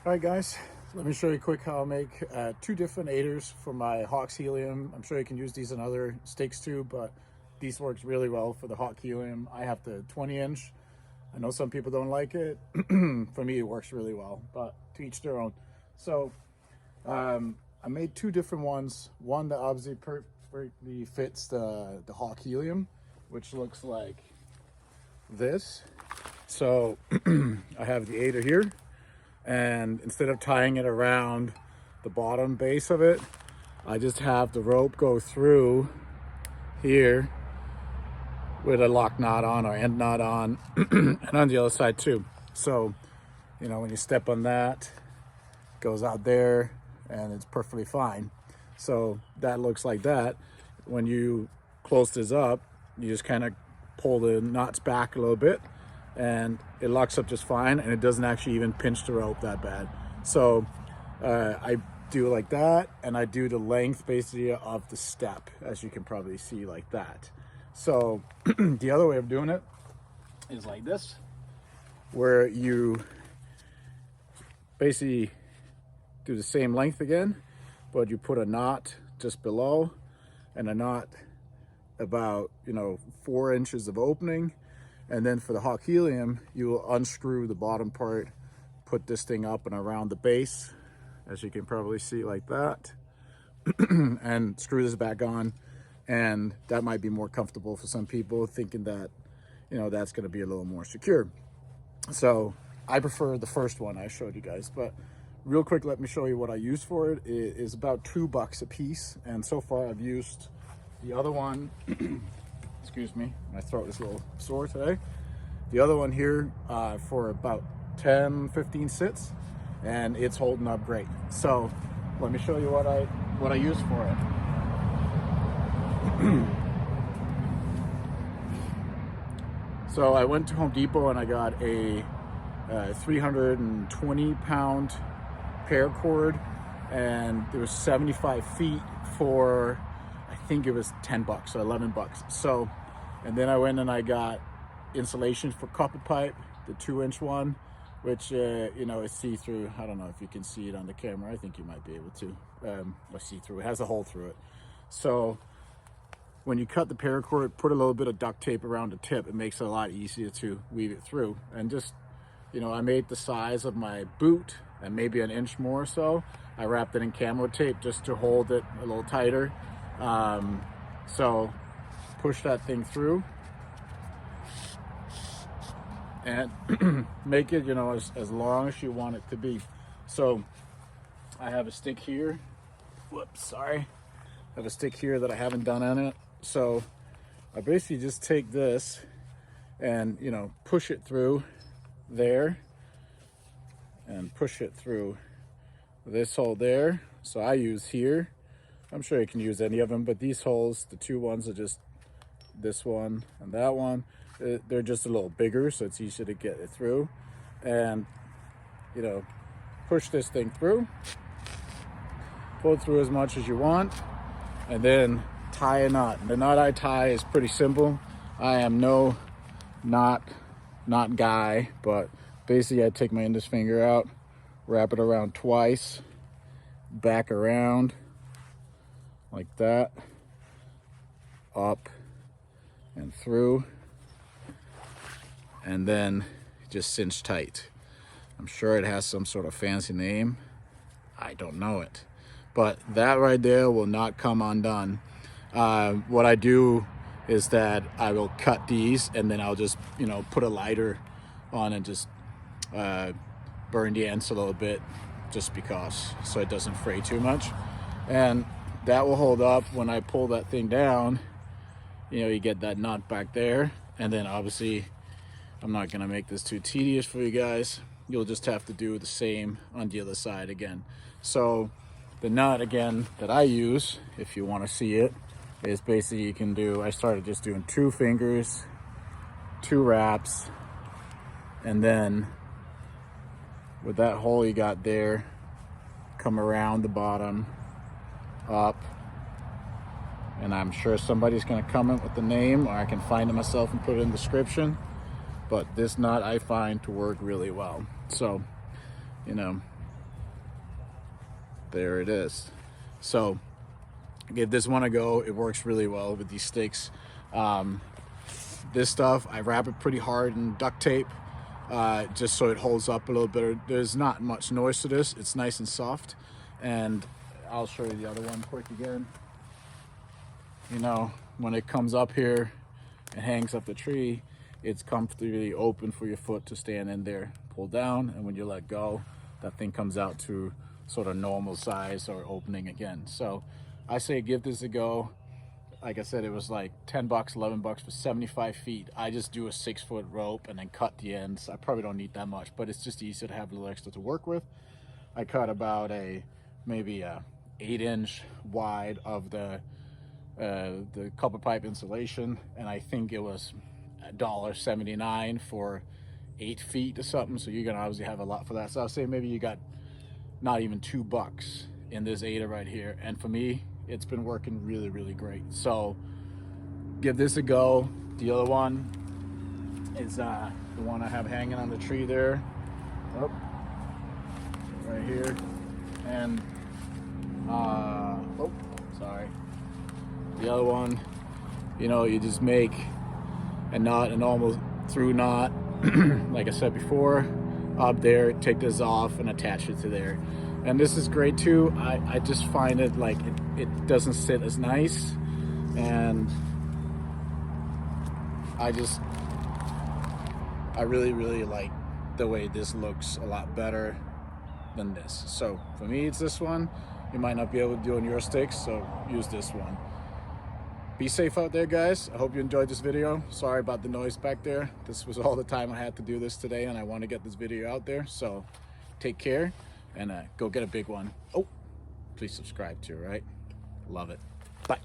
All right, guys, let me show you quick how I make two different aiders for my Hawks Helium. I'm sure you can use these in other stakes too, but these works really well for the Hawk Helium. I have the 20-inch. I know some people don't like it. For me, it works really well, but to each their own. So I made two different ones. One that obviously perfectly fits the Hawk Helium, which looks like this. So I have the aider here, and instead of tying it around the bottom base of it, I just have the rope go through here with a lock knot on or end knot on and on the other side too. So, you know, when you step on that, it goes out there and it's perfectly fine. So that looks like that. When you close this up, you just kind of pull the knots back a little bit and it locks up just fine, and it doesn't actually even pinch the rope that bad. So I do it like that, and I do the length basically of the step, as you can probably see, like that. So the other way of doing it is like this, where you basically do the same length again, but you put a knot just below and a knot about 4 inches of opening. And then for the Hawk Helium, you will unscrew the bottom part, put this thing up and around the base, as you can probably see, like that, and screw this back on. And that might be more comfortable for some people, thinking that, that's going to be a little more secure. So I prefer the first one I showed you guys, but real quick, let me show you what I use for it. It is about $2 a piece. And so far I've used the other one, excuse me, my throat is a little sore today. The other one here for about 10-15 sits, and it's holding up great. So let me show you what I use for it. So I went to Home Depot and I got a 320-pound paracord, and there was 75 feet for, I think it was $10 or $11. So, and then I went and I got insulation for carpet pipe, the 2-inch one, which is see-through. I don't know if you can see it on the camera. I think you might be able to. See-through. It has a hole through it. So when you cut the paracord, put a little bit of duct tape around the tip. It makes it a lot easier to weave it through. And just, I made the size of my boot and maybe an inch more or so. I wrapped it in camo tape just to hold it a little tighter. So push that thing through and make it, as long as you want it to be. So I have a stick here. Whoops, sorry. I have a stick here that I haven't done on it. So I basically just take this and, push it through there and push it through this hole there. So I use here. I'm sure you can use any of them, but these holes, the two ones are just this one and that one. They're just a little bigger, so it's easier to get it through. And, push this thing through. Pull it through as much as you want, and then tie a knot. The knot I tie is pretty simple. I am no knot guy, but basically I take my index finger out, wrap it around twice, back around like that, up and through, and then just cinch tight. I'm sure it has some sort of fancy name. I don't know it, but that right there will not come undone. What I do is that I will cut these, and then I'll just, put a lighter on and just burn the ends a little bit, just because, so it doesn't fray too much. And that will hold up. When I pull that thing down, you get that knot back there. And then obviously, I'm not gonna make this too tedious for you guys. You'll just have to do the same on the other side again. So the knot again that I use, if you want to see it, is basically you can do, I started just doing 2 fingers, 2 wraps, and then with that hole you got there, come around the bottom, up, and I'm sure somebody's going to comment with the name, or I can find it myself and put it in the description. But this knot I find to work really well. So, there it is. So give this one a go. It works really well with these sticks. This stuff, I wrap it pretty hard in duct tape, just so it holds up a little bit. There's not much noise to this. It's nice and soft. And I'll show you the other one quick again. You know, when it comes up here and hangs up the tree, it's comfortably open for your foot to stand in there, pull down, and when you let go, that thing comes out to sort of normal size or opening again. So I say give this a go. Like I said, it was like 10 bucks, 11 bucks for 75 feet. I just do a 6-foot rope and then cut the ends. I probably don't need that much, but it's just easier to have a little extra to work with. I cut about maybe a 8-inch wide of the copper pipe insulation, and I think it was $1.79 for 8 feet or something. So you're gonna obviously have a lot for that. So I'll say maybe you got not even $2 in this Aida right here, and for me it's been working really, really great. So give this a go. The other one is the one I have hanging on the tree there. Oh, right here. And oh, sorry. The other one, you know, you just make a knot, a normal through knot, like I said before, up there, take this off and attach it to there. And this is great too. I just find it like it doesn't sit as nice, and I really, really like the way this looks a lot better than this. So for me, it's this one. You might not be able to do on your sticks, so use this one. Be safe out there, guys. I hope you enjoyed this video. Sorry about the noise back there. This was all the time I had to do this today, and I want to get this video out there. So take care, and go get a big one. Oh, please subscribe too, right? Love it. Bye.